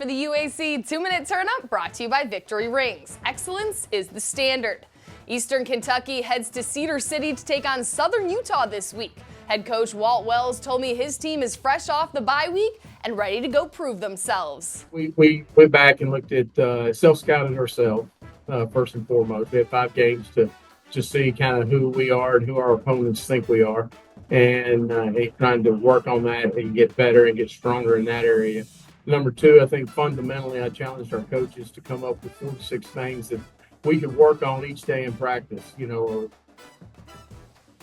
for the UAC 2-minute turn-up brought to you by Victory Rings. Excellence is the standard. Eastern Kentucky heads to Cedar City to take on Southern Utah this week. Head coach Walt Wells told me his team is fresh off the bye week and ready to go prove themselves. We went back and looked at self-scouted ourselves first and foremost. We had 5 games to just see kind of who we are and who our opponents think we are, and trying to work on that and get better and get stronger in that area. Number 2, I think fundamentally I challenged our coaches to come up with 4 to 6 things that we could work on each day in practice, or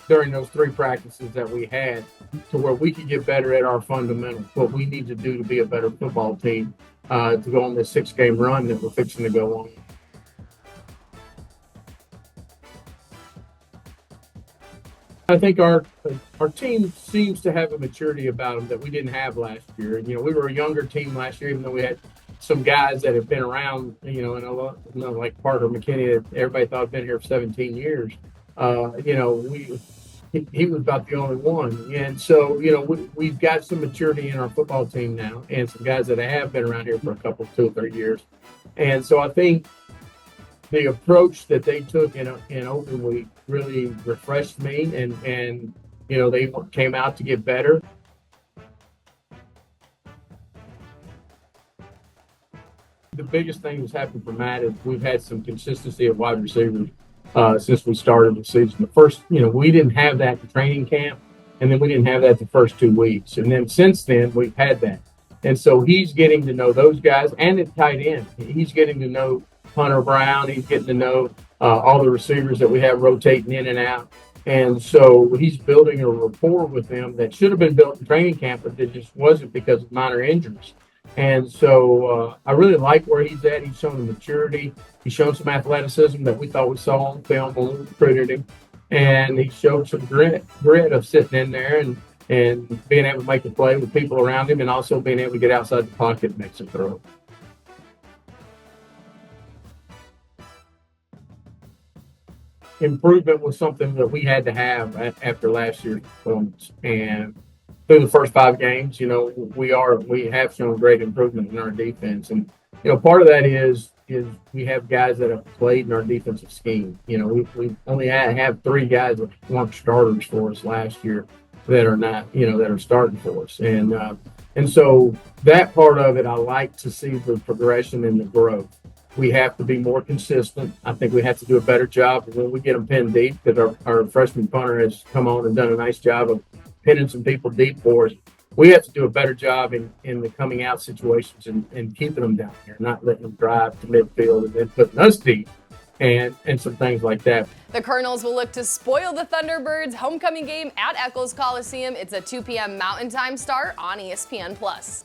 during those 3 practices that we had, to where we could get better at our fundamentals, what we need to do to be a better football team to go on this 6-game run that we're fixing to go on. I think our team seems to have a maturity about them that we didn't have last year. We were a younger team last year, even though we had some guys that have been around, and a lot, like Parker McKinney, that everybody thought had been here for 17 years. He was about the only one. And so, we've got some maturity in our football team now, and some guys that have been around here for a couple, 2 or 3 years. And so I think the approach that they took in open week really refreshed me, and they came out to get better. The biggest thing that's happened for Matt is we've had some consistency of wide receivers since we started the season. The first, we didn't have that in training camp, and then we didn't have that the first 2 weeks. And then since then, we've had that. And so he's getting to know those guys, and at tight end, he's getting to know Hunter Brown. He's getting to know all the receivers that we have rotating in and out. And so he's building a rapport with them that should have been built in training camp, but it just wasn't because of minor injuries. And so I really like where he's at. He's shown the maturity. He's shown some athleticism that we thought we saw on film when we recruited him. And he showed some grit of sitting in there and being able to make a play with people around him, and also being able to get outside the pocket and make some throws. Improvement was something that we had to have after last year's performance. And through the first 5 games, we have shown great improvement in our defense. And, part of that is we have guys that have played in our defensive scheme. We only have 3 guys that weren't starters for us last year that are not, that are starting for us. And so that part of it, I like to see the progression and the growth. We have to be more consistent. I think we have to do a better job when we get them pinned deep, because our freshman punter has come on and done a nice job of pinning some people deep for us. We have to do a better job in the coming out situations and keeping them down here, not letting them drive to midfield and then putting us deep and some things like that. The Colonels will look to spoil the Thunderbirds' homecoming game at Eccles Coliseum. It's a 2 p.m. Mountain Time start on ESPN+.